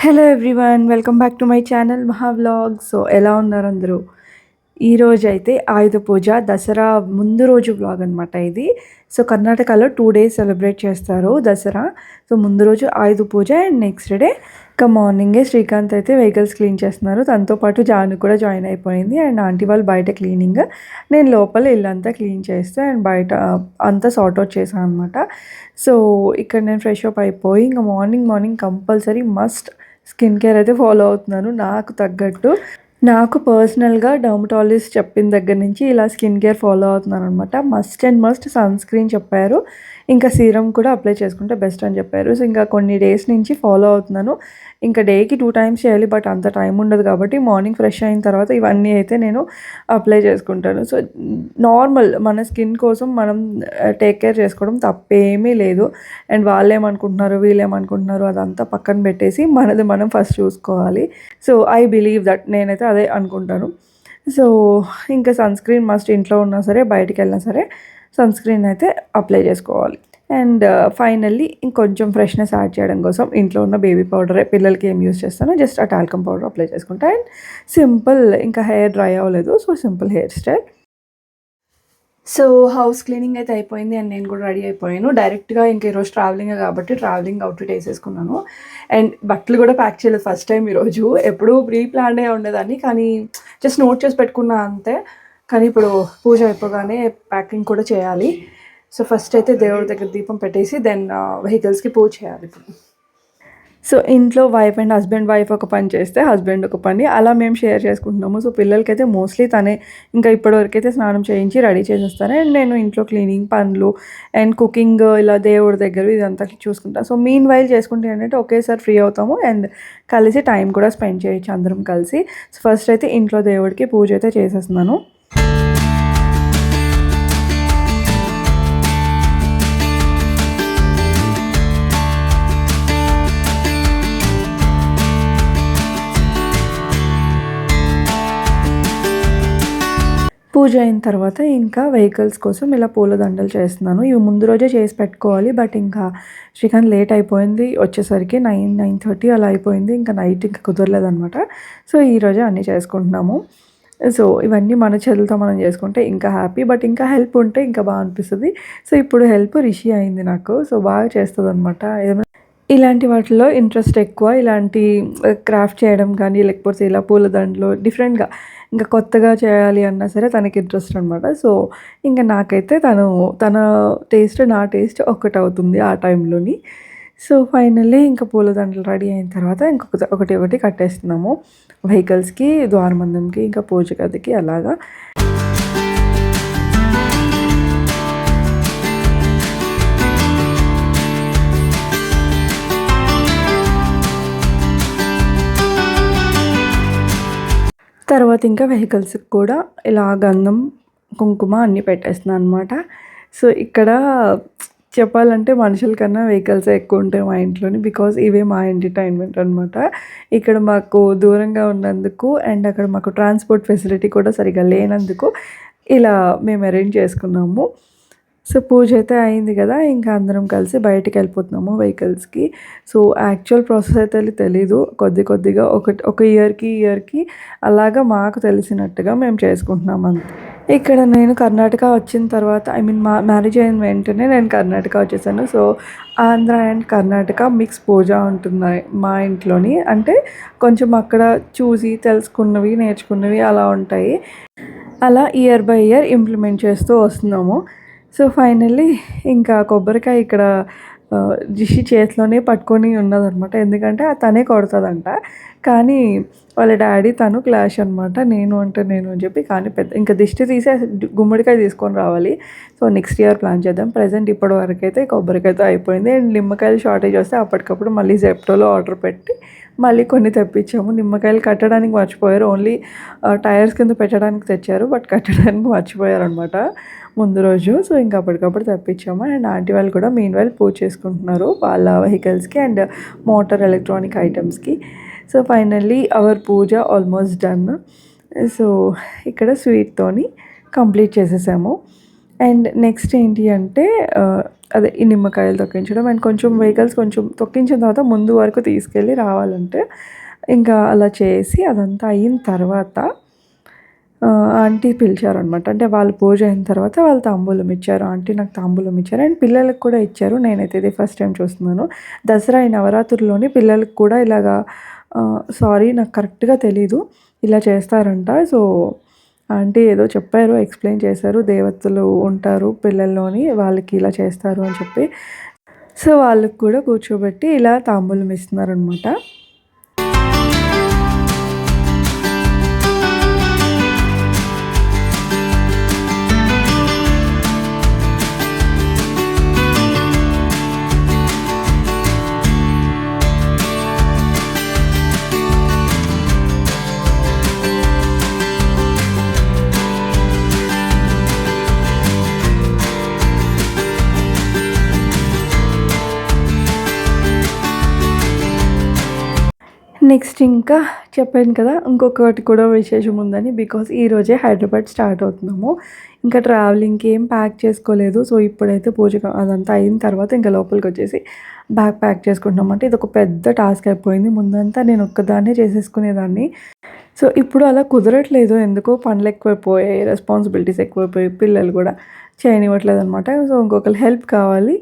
Hello everyone, welcome back to my channel మహా vlog. So ఎలా ఉన్నారు అందరూ? ఈరోజు అయితే ఆయుధ పూజ, దసరా ముందు రోజు వ్లాగ్ అనమాట ఇది. సో కర్ణాటకలో 2 days సెలబ్రేట్ చేస్తారు దసరా. సో ముందు రోజు ఆయుధ పూజ అండ్ నెక్స్ట్ డే ఇంకా మార్నింగే శ్రీకాంత్ అయితే వెహికల్స్ క్లీన్ చేస్తున్నారు. తనతో పాటు జాను కూడా జాయిన్ అయిపోయింది. అండ్ ఆంటీ వాళ్ళు బయట క్లీనింగ్, నేను లోపల ఇల్లంతా క్లీన్ చేస్తే అండ్ బయట అంతా సార్ట్ అవుట్ చేశాను అనమాట. సో ఇక్కడ నేను ఫ్రెష్ అప్ అయిపోయి ఇంకా morning compulsory must skin care అయితే ఫాలో అవుతున్నాను నాకు తగ్గట్టు. నాకు పర్సనల్గా డర్మటాలజిస్ట్ చెప్పిన దగ్గర నుంచి ఇలా స్కిన్ కేర్ ఫాలో అవుతున్నాను అనమాట. Must and must sunscreen చెప్పారు, ఇంకా సీరం కూడా అప్లై చేసుకుంటే బెస్ట్ అని చెప్పారు. సో ఇంకా కొన్ని డేస్ నుంచి ఫాలో అవుతున్నాను. ఇంకా డేకి 2 times చేయాలి, బట్ అంత టైం ఉండదు కాబట్టి మార్నింగ్ ఫ్రెష్ అయిన తర్వాత ఇవన్నీ అయితే నేను అప్లై చేసుకుంటాను. సో నార్మల్ మన స్కిన్ కోసం మనం టేక్ కేర్ చేసుకోవడం తప్పేమీ లేదు. అండ్ వాళ్ళు ఏమనుకుంటున్నారు వీళ్ళు ఏమనుకుంటున్నారు అదంతా పక్కన పెట్టేసి మనది మనం ఫస్ట్ చూసుకోవాలి. సో ఐ బిలీవ్ దట్, నేనైతే అదే అనుకుంటాను. సో ఇంకా సన్ స్క్రీన్ మస్ట్, ఇంట్లో ఉన్నా సరే బయటికి వెళ్ళినా సరే సన్ స్క్రీన్ అయితే అప్లై చేసుకోవాలి. అండ్ ఫైనల్లీ ఇంకొంచెం ఫ్రెష్నెస్ యాడ్ చేయడం కోసం ఇంట్లో ఉన్న బేబీ పౌడరే, పిల్లలకి ఏం యూస్ చేస్తానో జస్ట్ ఆ టాల్కమ్ పౌడర్ అప్లై చేసుకుంటా. అండ్ సింపుల్, ఇంకా హెయిర్ డ్రై అవ్వలేదు, so simple hair style. So house cleaning అయితే అయిపోయింది అండ్ నేను కూడా రెడీ అయిపోయాను. డైరెక్ట్గా ఇంక ఈరోజు ట్రావెలింగ్ కాబట్టి ట్రావెలింగ్ అవుట్ఫిట్ వేసేసుకున్నాను. అండ్ బట్టలు కూడా ప్యాక్ చేయలేదు ఫస్ట్ టైం ఈరోజు. ఎప్పుడూ ప్రీ ప్లాన్డే ఉండేదాన్ని, కానీ జస్ట్ నోట్ చేసి పెట్టుకున్నా అంతే. కానీ ఇప్పుడు పూజ అయిపోగానే ప్యాకింగ్ కూడా చేయాలి. సో ఫస్ట్ అయితే దేవుడి దగ్గర దీపం పెట్టేసి దెన్ వెహికల్స్కి పూజ చేయాలి ఇప్పుడు. సో ఇంట్లో వైఫ్ అండ్ వైఫ్ ఒక పని చేస్తే హస్బెండ్ ఒక పని, అలా మేము షేర్ చేసుకుంటున్నాము. సో పిల్లలకైతే మోస్ట్లీ తనే ఇంకా ఇప్పటివరకైతే స్నానం చేయించి రెడీ చేసేస్తాను. అండ్ నేను ఇంట్లో క్లీనింగ్ పనులు అండ్ కుకింగ్ ఇలా దేవుడి దగ్గర ఇదంతా చూసుకుంటాను. సో మీన్ వైల్ చేసుకుంటే ఏంటంటే ఒకేసారి ఫ్రీ అవుతాము అండ్ కలిసి టైం కూడా స్పెండ్ చేయొచ్చు అందరం కలిసి. సో ఫస్ట్ అయితే ఇంట్లో దేవుడికి పూజ అయితే చేసేస్తున్నాను. పూజ అయిన తర్వాత ఇంకా వెహికల్స్ కోసం ఇలా పూలదండలు చేస్తున్నాను. ఇవి ముందు రోజే చేసి పెట్టుకోవాలి, బట్ ఇంకా శ్రీకాంత్ లేట్ అయిపోయింది వచ్చేసరికి 9-9:30 అలా అయిపోయింది. ఇంకా నైట్ ఇంకా కుదరలేదనమాట. సో ఈరోజే అన్నీ చేసుకుంటున్నాము. సో ఇవన్నీ మన చేతులతో మనం చేసుకుంటే ఇంకా హ్యాపీ, బట్ ఇంకా హెల్ప్ ఉంటే ఇంకా బాగా అనిపిస్తుంది. సో ఇప్పుడు హెల్ప్ రిషి అయింది నాకు, సో బాగా చేస్తుంది అనమాట. ఇలాంటి వాటిలో ఇంట్రెస్ట్ ఎక్కువ. ఇలాంటి క్రాఫ్ట్ చేయడం కానీ లేకపోతే ఇలా పూలదండలు డిఫరెంట్గా ఇంకా కొత్తగా చేయాలి అన్నా సరే తనకి ఇంట్రెస్ట్ అనమాట. సో ఇంకా నాకైతే తన టేస్ట్ నా టేస్ట్ ఒకటవుతుంది ఆ టైంలోని. సో ఫైనల్లీ ఇంకా పూలదండలు రెడీ అయిన తర్వాత ఒకటి కట్టేస్తున్నాము వెహికల్స్కి, ద్వారబంధంకి, ఇంకా పూజ గదికి అలాగా. తర్వాత ఇంకా వెహికల్స్కి కూడా ఇలా గంధం కుంకుమ అన్నీ పెట్టేస్తున్నాను అనమాట. సో ఇక్కడ చెప్పాలంటే మనుషుల కన్నా వెహికల్సే ఎక్కువ ఉంటాయి మా ఇంట్లోని, బికాజ్ ఇవే మా ఎంటర్టైన్మెంట్ అనమాట. ఇక్కడ మాకు దూరంగా ఉన్నందుకు అండ్ అక్కడ మాకు ట్రాన్స్పోర్ట్ ఫెసిలిటీ కూడా సరిగా లేనందుకు ఇలా మేము అరేంజ్ చేసుకున్నాము. సో పూజ అయితే అయింది కదా, ఇంకా అందరం కలిసి బయటికి వెళ్ళిపోతున్నాము వెహికల్స్కి. సో యాక్చువల్ ప్రాసెస్ అయితే తెలీదు, కొద్దిగా ఒక ఇయర్కి అలాగా మాకు తెలిసినట్టుగా మేము చేసుకుంటున్నాం అంతే. ఇక్కడ నేను కర్ణాటక వచ్చిన తర్వాత మా మ్యారేజ్ అయిన వెంటనే నేను కర్ణాటక వచ్చేసాను. So Andhra and Karnataka mix పూజ ఉంటున్నాయి మా ఇంట్లోని. అంటే కొంచెం అక్కడ చూసి తెలుసుకున్నవి నేర్చుకున్నవి అలా ఉంటాయి. అలా ఇయర్ బై ఇయర్ ఇంప్లిమెంట్ చేస్తూ వస్తున్నాము. సో ఫైనల్లీ ఇంకా కొబ్బరికాయ ఇక్కడ రిషి చేతిలోనే పట్టుకొని ఉన్నదనమాట. ఎందుకంటే తనే కొడుతుందంట, కానీ వాళ్ళ డాడీ తను క్లాష్ అనమాట. నేను అని చెప్పి, కానీ ఇంకా దిష్టి తీసి గుమ్మడికాయ తీసుకొని రావాలి. సో నెక్స్ట్ ఇయర్ ప్లాన్ చేద్దాం. ప్రజెంట్ ఇప్పటి వరకు అయితే కొబ్బరికాయతో అయిపోయింది. అండ్ నిమ్మకాయలు షార్టేజ్ వస్తే అప్పటికప్పుడు మళ్ళీ జెప్టోలో ఆర్డర్ పెట్టి మళ్ళీ కొన్ని తెప్పించాము. నిమ్మకాయలు కట్టడానికి మర్చిపోయారు, ఓన్లీ టైర్స్ కింద పెట్టడానికి తెచ్చారు, బట్ కట్టడానికి మర్చిపోయారు అనమాట ముందు రోజు. సో ఇంకా అప్పటికప్పుడు తెప్పించాము. అండ్ ఆంటీ వాళ్ళు కూడా మీన్ వైల్ పూజ చేసుకుంటున్నారు వాళ్ళ వెహికల్స్కి అండ్ మోటార్ ఎలక్ట్రానిక్ ఐటమ్స్కి. So finally our puja almost done. So ఇక్కడ స్వీట్తోని కంప్లీట్ చేసేసాము. అండ్ నెక్స్ట్ ఏంటి అంటే అదే ఈ నిమ్మకాయలు తొక్కించడం అండ్ కొంచెం వెహికల్స్ కొంచెం తొక్కించిన తర్వాత ముందు వరకు తీసుకెళ్ళి రావాలంటే ఇంకా అలా చేసి అదంతా అయిన తర్వాత ఆంటీ పిలిచారనమాట. అంటే వాళ్ళు పూజ అయిన తర్వాత వాళ్ళు తాంబూలం ఇచ్చారు. ఆంటీ నాకు తాంబూలం ఇచ్చారు అండ్ పిల్లలకి కూడా ఇచ్చారు. నేనైతే ఇది ఫస్ట్ టైం చూస్తున్నాను. దసరా ఈ నవరాత్రుల్లోని పిల్లలకి కూడా ఇలాగా సారీ నాకు కరెక్ట్‌గా తెలీదు. ఇలా చేస్తారంట. సో, ఆంటీ ఏదో చెప్పారు, ఎక్స్‌ప్లెయిన్ చేశారు. దేవతలు ఉంటారు పిల్లల్లోని, వాళ్ళకి ఇలా చేస్తారు అని చెప్పి. సో, వాళ్ళకి కూడా కూర్చోబెట్టి ఇలా తాంబూలం ఇస్తున్నారనమాట. నెక్స్ట్ ఇంకా చెప్పాను కదా, ఇంకొకటి కూడా విశేషం ఉందని. బికాస్ ఈరోజే హైదరాబాద్ స్టార్ట్ అవుతున్నాము. ఇంకా ట్రావెలింగ్కి ఏం ప్యాక్ చేసుకోలేదు. సో, ఇప్పుడైతే పూజ అదంతా అయిన తర్వాత ఇంకా లోపలికి వచ్చేసి బ్యాగ్ ప్యాక్ చేసుకుంటున్నాం. అంటే ఇది ఒక పెద్ద టాస్క్ అయిపోయింది. ముందంతా నేను ఒక్కదాన్నే చేసేసుకునేదాన్ని. సో, ఇప్పుడు అలా కుదరట్లేదు. ఎందుకో పనులు ఎక్కువైపోయాయి, రెస్పాన్సిబిలిటీస్ ఎక్కువైపోయాయి, పిల్లలు కూడా చేయనివ్వట్లేదనమాట. సో, ఇంకొకరు హెల్ప్ కావాలి.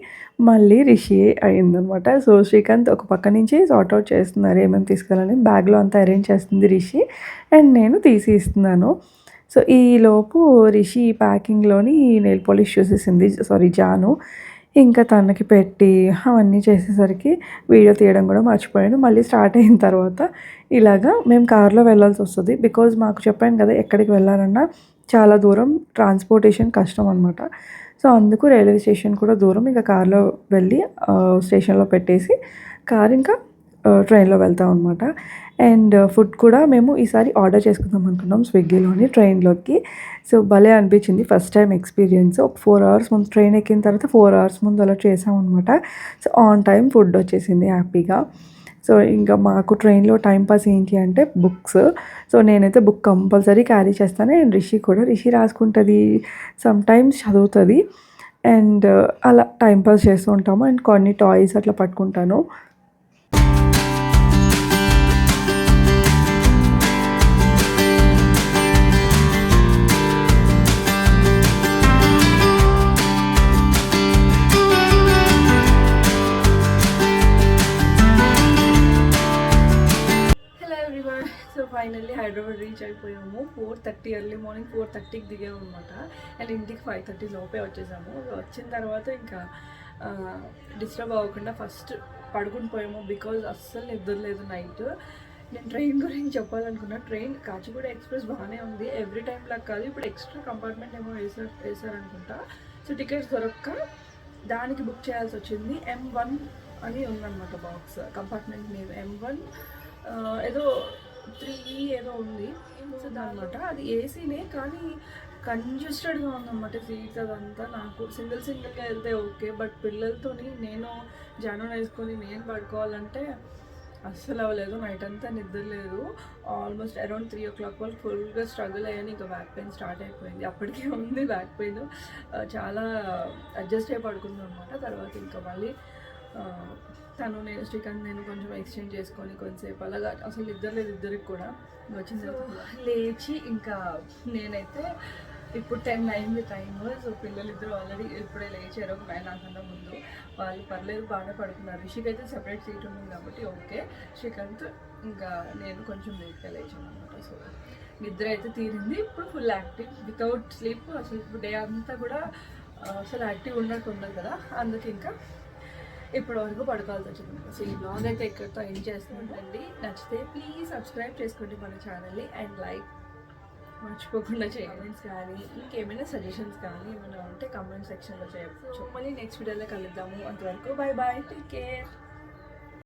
మళ్ళీ రిషి అయిందనమాట. సో, శ్రీకాంత్ ఒక పక్క నుంచి సార్ట్ అవుట్ చేస్తున్నారు ఏమేమి తీసుకెళ్ళాలని. బ్యాగ్లో అంతా అరేంజ్ చేస్తుంది రిషి అండ్ నేను తీసి ఇస్తున్నాను. సో, ఈలోపు రిషి ప్యాకింగ్లోని నెయిల్ పాలిష్ చూసేసింది, సారీ జాను. ఇంకా తనకి పెట్టి అవన్నీ చేసేసరికి వీడియో తీయడం కూడా మర్చిపోయాను. మళ్ళీ స్టార్ట్ అయిన తర్వాత ఇలాగా మేము కార్లో వెళ్ళాల్సి వస్తుంది. బికాజ్ మాకు చెప్పాను కదా, ఎక్కడికి వెళ్ళాలన్నా చాలా దూరం, ట్రాన్స్పోర్టేషన్ కష్టం అనమాట. సో, అందుకు రైల్వే స్టేషన్ కూడా దూరం. ఇక కార్లో వెళ్ళి స్టేషన్లో పెట్టేసి కార్ ఇంకా ట్రైన్లో వెళ్తాం అనమాట. అండ్ ఫుడ్ కూడా మేము ఈసారి ఆర్డర్ చేసుకుందాం అనుకున్నాం స్విగ్గీలోని ట్రైన్లోకి. సో, భలే అనిపించింది, ఫస్ట్ టైం ఎక్స్పీరియన్స్. ఒక 4 అవర్స్ ముందు ట్రైన్ ఎక్కిన తర్వాత 4 అవర్స్ ముందు అలా చేసామన్నమాట. సో, ఆన్ టైం ఫుడ్ వచ్చేసింది హ్యాపీగా. సో, ఇంకా మాకు ట్రైన్లో టైం పాస్ ఏంటి అంటే బుక్స్. సో, నేనైతే బుక్ కంపల్సరీ క్యారీ చేస్తాను. అండ్ రిషి కూడా, రిషి రాసుకుంటుంది, సమ్టైమ్స్ చదువుతుంది. అండ్ అలా టైం పాస్ చేస్తూ ఉంటాము. అండ్ కొన్ని టాయ్స్ అట్లా పట్టుకుంటాను. ఫైనల్లీ హైదరాబాద్ రీచ్ అయిపోయాము. 4:30 ఎర్లీ మార్నింగ్ 4:30కి దిగాము అనమాట. అండ్ ఇంటికి 5:30 లోపే వచ్చేసాము. వచ్చిన తర్వాత ఇంకా డిస్టర్బ్ అవ్వకుండా ఫస్ట్ పడుకుని పోయాము. బికాజ్ అస్సలు నిద్ర లేదు నైట్. నేను ట్రైన్ గురించి చెప్పాలనుకున్నా. ట్రైన్ కాచిగూడ ఎక్స్ప్రెస్ బాగానే ఉంది, ఎవ్రీ టైం లాగా కాదు. ఇప్పుడు ఎక్స్ట్రా కంపార్ట్మెంట్ ఏమో వేసారనుకుంటా. సో, టికెట్స్ దొరక్క దానికి బుక్ చేయాల్సి వచ్చింది. M1 అని ఉందన్నమాట బాక్స్, కంపార్ట్మెంట్ నేమ్ M1 ఏదో 3 ఏదో ఉంది అనమాట. అది ఏసీనే కానీ కంజెస్టెడ్గా ఉందన్నమాట సీట్స్ అదంతా. నాకు సింగిల్గా వెళ్తే ఓకే, బట్ పిల్లలతో నేను జాను వేసుకొని నేను పడుకోవాలంటే అస్సలు అవ్వలేదు. నైట్ అంతా నిద్ర లేదు. ఆల్మోస్ట్ అరౌండ్ 3 o'clock వరకు ఫుల్గా స్ట్రగుల్ అయ్యాను. ఇంకా బ్యాక్ పెయిన్ స్టార్ట్ అయిపోయింది. అప్పటికే ఉంది బ్యాక్ పెయిన్. చాలా అడ్జస్ట్ అయ్యి పడుకుందాం అనమాట. తర్వాత ఇంకా మళ్ళీ నేను శ్రీకాంత్ నేను కొంచెం ఎక్స్చేంజ్ చేసుకొని కొంతసేపు అలాగా అసలు ఇద్దరికి కూడా వచ్చిన తర్వాత లేచి ఇంకా నేనైతే ఇప్పుడు 10 అయింది టైము. సో, పిల్లలు ఇద్దరు ఆల్రెడీ ఇప్పుడే లేచారు, 9 నాకన్నా ముందు. వాళ్ళు పర్లేదు బాగానే పడుకున్నారు. రిషికి అయితే సెపరేట్ సీట్ ఉంది కాబట్టి ఓకే. శ్రీకాంత్ ఇంకా నేను కొంచెం లేట్గా లేచాను అనమాట. సో, నిద్ర అయితే తీరింది. ఇప్పుడు ఫుల్ యాక్టివ్, వితౌట్ స్లీప్. అసలు ఇప్పుడు డే అంతా కూడా అసలు యాక్టివ్ ఉన్నట్టు ఉండదు కదా, అందుకే ఇంకా ఇప్పటి వరకు పడుకోవాల్సి వచ్చింది. సో, ఈ బ్లాగ్ అయితే ఎక్కడితో ఎండ్ చేస్తున్నానండి. నచ్చితే ప్లీజ్ సబ్స్క్రైబ్ చేసుకోండి మన ఛానల్ని అండ్ లైక్ మర్చిపోకుండా చేయండి. కానీ ఇంకేమైనా సజెషన్స్ కానీ ఏమైనా ఉంటే కామెంట్ సెక్షన్లో చేయవచ్చు. మళ్ళీ నెక్స్ట్ వీడియోలో కలుద్దాము. అంతవరకు బై బాయ్, టేక్ కేర్.